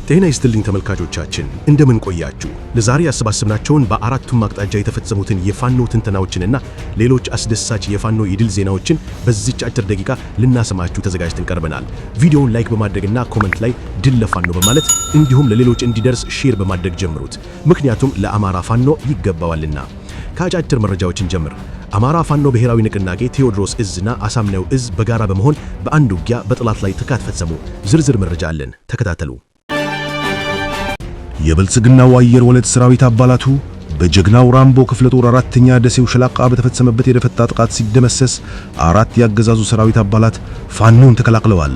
ጤና ይስጥልኝ ተመልካቾቻችን እንደምን ቆያችሁ? ለዛሬ ያሰባሰብናቸውን በአራቱም አቅጣጫ የተፈጸሙትን የፋኖ ትንተናዎችንና ሌሎች አስደሳች የፋኖ የድል ዜናዎችን በዚህች አጭር ደቂቃ ልናሰማችሁ ተዘጋጅተን ቀርበናል። ቪዲዮውን ላይክ በማድረግና ኮሜንት ላይ ድል ለፋኖ በማለት እንዲሁም ለሌሎች እንዲደርስ ሼር በማድረግ ጀምሩት። ምክንያቱም ለአማራ ፋኖ ይገባዋልና። ከአጫጭር መረጃዎችን ጀምር። አማራ ፋኖ ብሔራዊ ንቅናቄ ቴዎድሮስ እዝና አሳምነው እዝ በጋራ በመሆን በአንድ ውጊያ በጠላት ላይ ጥቃት ፈጸሙ። ዝርዝር መረጃ አለን፣ ተከታተሉ። የብልጽግናው አየር ወለድ ሰራዊት አባላቱ በጀግናው ራምቦ ክፍለ ጦር አራተኛ ደሴው ሸለቃ በተፈጸመበት የደፈጣ ጥቃት ሲደመሰስ አራት ያገዛዙ ሰራዊት አባላት ፋኖን ተቀላቅለዋል።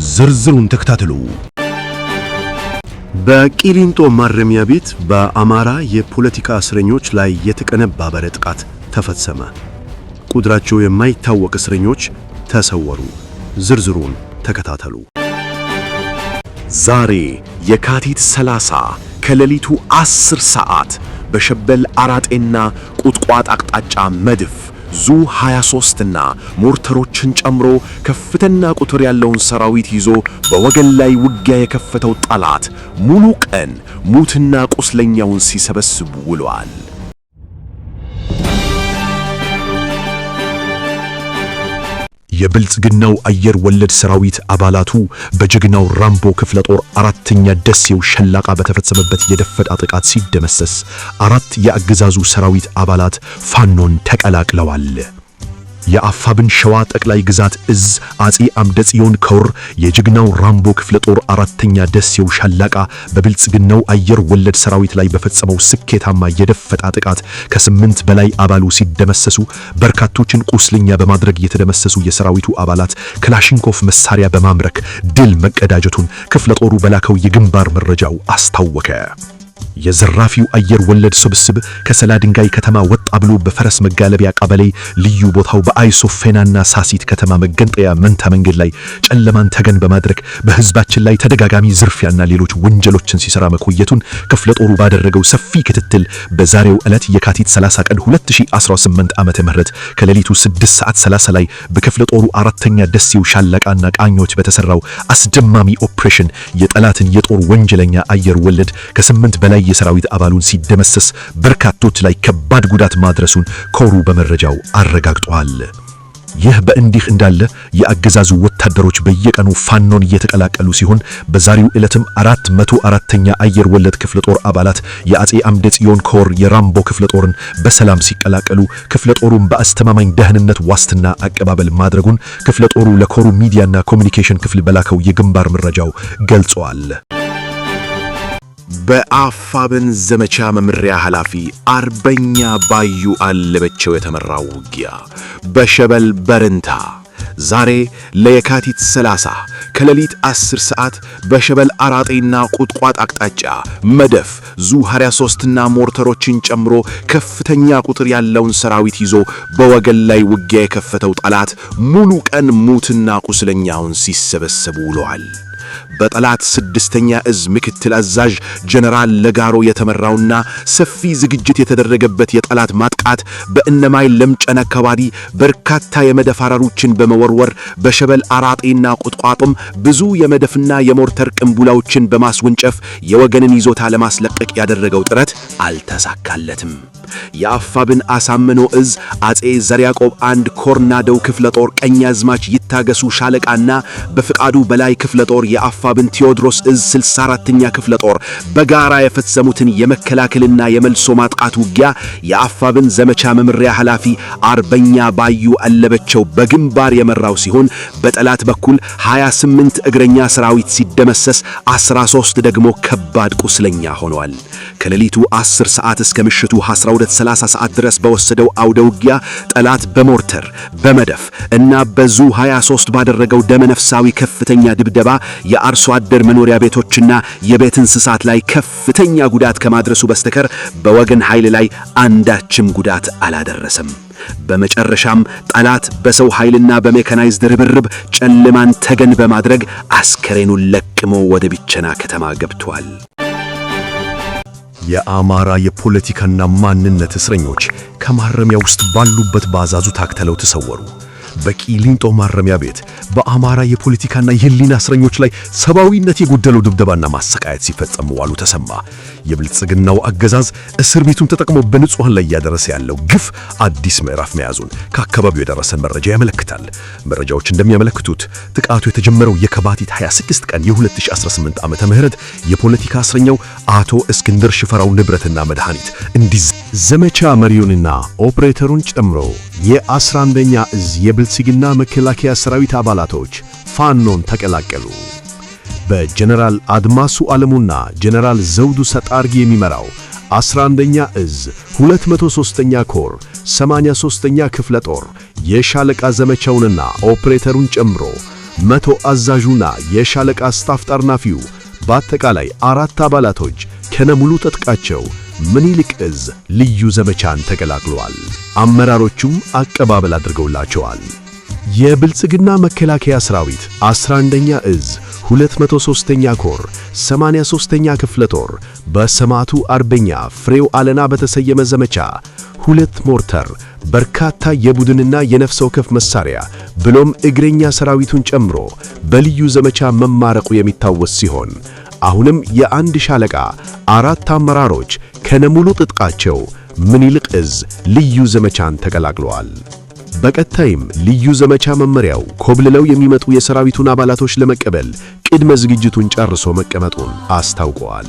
ዝርዝሩን ተከታተሉ። በቂሊንጦ ማረሚያ ቤት በአማራ የፖለቲካ እስረኞች ላይ የተቀነባበረ ጥቃት ተፈጸመ። ቁጥራቸው የማይታወቅ እስረኞች ተሰወሩ። ዝርዝሩን ተከታተሉ። ዛሬ የካቲት 30 ከሌሊቱ 10 ሰዓት በሸበል አራጤና ቁጥቋጥ አቅጣጫ መድፍ ዙ 23 እና ሞርተሮችን ጨምሮ ከፍተኛ ቁጥር ያለውን ሰራዊት ይዞ በወገን ላይ ውጊያ የከፈተው ጠላት ሙሉ ቀን ሙትና ቁስለኛውን ሲሰበስቡ ውለዋል። የብልጽግናው አየር ወለድ ሰራዊት አባላቱ በጀግናው ራምቦ ክፍለ ጦር አራተኛ ደሴው ሸለቃ በተፈጸመበት የደፈጣ ጥቃት ሲደመሰስ አራት የአገዛዙ ሰራዊት አባላት ፋኖን ተቀላቅለዋል። የአፋብን ሸዋ ጠቅላይ ግዛት እዝ አጼ አምደ ጽዮን ኮር የጀግናው ራምቦ ክፍለ ጦር አራተኛ ደሴው ሸለቃ በብልጽግናው አየር ወለድ ሰራዊት ላይ በፈጸመው ስኬታማ የደፈጣ ጥቃት ከ8 በላይ አባሉ ሲደመሰሱ በርካቶችን ቁስለኛ በማድረግ የተደመሰሱ የሰራዊቱ አባላት ክላሽንኮፍ መሳሪያ በማምረክ ድል መቀዳጀቱን ክፍለ ጦሩ በላከው የግንባር መረጃው አስታወቀ። የዘራፊው አየር ወለድ ስብስብ ከሰላ ድንጋይ ከተማ ወጣ ብሎ በፈረስ መጋለቢያ ቀበሌ ልዩ ቦታው በአይሶፌናና ሳሲት ከተማ መገንጠያ መንታ መንገድ ላይ ጨለማን ተገን በማድረግ በህዝባችን ላይ ተደጋጋሚ ዝርፊያና ሌሎች ወንጀሎችን ሲሰራ መቆየቱን ክፍለ ጦሩ ባደረገው ሰፊ ክትትል በዛሬው ዕለት የካቲት 30 ቀን 2018 ዓመተ ምህረት ከሌሊቱ 6:30 ላይ በክፍለ ጦሩ አራተኛ ደሴው ሻለቃና ቃኞች በተሰራው አስደማሚ ኦፕሬሽን የጠላትን የጦር ወንጀለኛ አየር ወለድ ከ8 በላይ የሰራዊት አባሉን ሲደመሰስ በርካቶች ላይ ከባድ ጉዳት ማድረሱን ኮሩ በመረጃው አረጋግጧል። ይህ በእንዲህ እንዳለ የአገዛዙ ወታደሮች በየቀኑ ፋኖን እየተቀላቀሉ ሲሆን በዛሬው ዕለትም 404ኛ አየር ወለድ ክፍለ ጦር አባላት የአጼ አምደ ጽዮን ኮር የራምቦ ክፍለ ጦርን በሰላም ሲቀላቀሉ ክፍለ ጦሩን በአስተማማኝ ደህንነት ዋስትና አቀባበል ማድረጉን ክፍለ ጦሩ ለኮሩ ሚዲያና ኮሙኒኬሽን ክፍል በላከው የግንባር መረጃው ገልጿል። በአፋብን ዘመቻ መምሪያ ኃላፊ አርበኛ ባዩ አለበቸው የተመራው ውጊያ በሸበል በረንታ ዛሬ ለየካቲት 30 ከሌሊት 10 ሰዓት በሸበል አራጤና ቁጥቋጥ አቅጣጫ መድፍ ዙ 23 እና ሞርተሮችን ጨምሮ ከፍተኛ ቁጥር ያለውን ሰራዊት ይዞ በወገን ላይ ውጊያ የከፈተው ጠላት ሙሉ ቀን ሙትና ቁስለኛውን ሲሰበሰቡ ውለዋል። በጠላት 6ኛ እዝ ምክትል አዛዥ ጀነራል ለጋሮ የተመራውና ሰፊ ዝግጅት የተደረገበት የጠላት ማጥቃት በእነማይ ለምጨን አካባቢ በርካታ የመድፍ አራሮችን በመወርወር በሸበል አራጤና ቁጥቋጦም ብዙ የመድፍና የሞርተር ቅንቡላዎችን በማስወንጨፍ የወገንን ይዞታ ለማስለቀቅ ያደረገው ጥረት አልተሳካለትም። የአፋብን አሳምነው እዝ አጼ ዘርያቆብ አንድ ኮርናደው ክፍለ ጦር ቀኛዝማች ይታገሱ ሻለቃና በፍቃዱ በላይ ክፍለ ጦር የአፋብን ቴዎድሮስ እዝ 64ኛ ክፍለ ጦር በጋራ የፈጸሙትን የመከላከልና የመልሶ ማጥቃት ውጊያ የአፋብን ዘመቻ መምሪያ ኃላፊ አርበኛ ባዩ አለበቸው በግንባር የመራው ሲሆን በጠላት በኩል 28 እግረኛ ሰራዊት ሲደመሰስ 13 ደግሞ ከባድ ቁስለኛ ሆነዋል። ከሌሊቱ 10 ሰዓት እስከ ምሽቱ 12:30 ሰዓት ድረስ በወሰደው አውደ ውጊያ ጠላት በሞርተር በመድፍ እና በዙ 23 ባደረገው ደመነፍሳዊ ከፍተኛ ድብደባ የአርሶ አደር መኖሪያ ቤቶችና የቤት እንስሳት ላይ ከፍተኛ ጉዳት ከማድረሱ በስተቀር በወገን ኃይል ላይ አንዳችም ጉዳት አላደረሰም። በመጨረሻም ጠላት በሰው ኃይልና በሜካናይዝድ ርብርብ ጨለማን ተገን በማድረግ አስከሬኑን ለቅሞ ወደ ቢቸና ከተማ ገብቷል። የአማራ የፖለቲካና ማንነት እስረኞች ከማረሚያ ውስጥ ባሉበት ባዛዙ ታክተለው ተሰወሩ። በቂሊንጦ ማረሚያ ቤት በአማራ የፖለቲካና የህሊና እስረኞች ላይ ሰብአዊነት የጎደለው ድብደባና ማሰቃየት ሲፈጸም ዋሉ ተሰማ። የብልጽግናው አገዛዝ እስር ቤቱን ተጠቅሞ በንጹሃን ላይ እያደረሰ ያለው ግፍ አዲስ ምዕራፍ መያዙን ከአካባቢው የደረሰን መረጃ ያመለክታል። መረጃዎች እንደሚያመለክቱት ጥቃቱ የተጀመረው የካቲት 26 ቀን የ2018 ዓመተ ምህረት የፖለቲካ እስረኛው አቶ እስክንድር ሽፈራው ንብረትና መድኃኒት ዘመቻ መሪውንና ኦፕሬተሩን ጨምሮ የ11ኛ እዝ የብልጽግና መከላከያ ሰራዊት አባላቶች ፋኖን ተቀላቀሉ። በጀነራል አድማሱ ዓለሙና ጀነራል ዘውዱ ሰጣርጌ የሚመራው 11ኛ እዝ 203ኛ ኮር 83ኛ ክፍለ ጦር የሻለቃ ዘመቻውንና ኦፕሬተሩን ጨምሮ መቶ አዛዡና የሻለቃ ስታፍ ጠርናፊው በአጠቃላይ 4 አባላቶች ከነሙሉ ትጥቃቸው ምኒልክ እዝ ልዩ ዘመቻን ተቀላቅለዋል። አመራሮቹም አቀባበል አድርገውላቸዋል። የብልጽግና መከላከያ ሰራዊት 11ኛ እዝ 203ኛ ኮር 83ኛ ክፍለ ጦር በሰማዕቱ አርበኛ ፍሬው አለና በተሰየመ ዘመቻ 2 ሞርተር፣ በርካታ የቡድንና የነፍስ ወከፍ መሳሪያ ብሎም እግረኛ ሰራዊቱን ጨምሮ በልዩ ዘመቻ መማረቁ የሚታወስ ሲሆን አሁንም የአንድ ሻለቃ 4 አመራሮች ከነሙሉ ትጥቃቸው ምኒልክ እዝ ልዩ ዘመቻን ተቀላቅለዋል። በቀጣይም ልዩ ዘመቻ መመሪያው ኮብልለው የሚመጡ የሰራዊቱን አባላቶች ለመቀበል ቅድመ ዝግጅቱን ጨርሶ መቀመጡን አስታውቀዋል።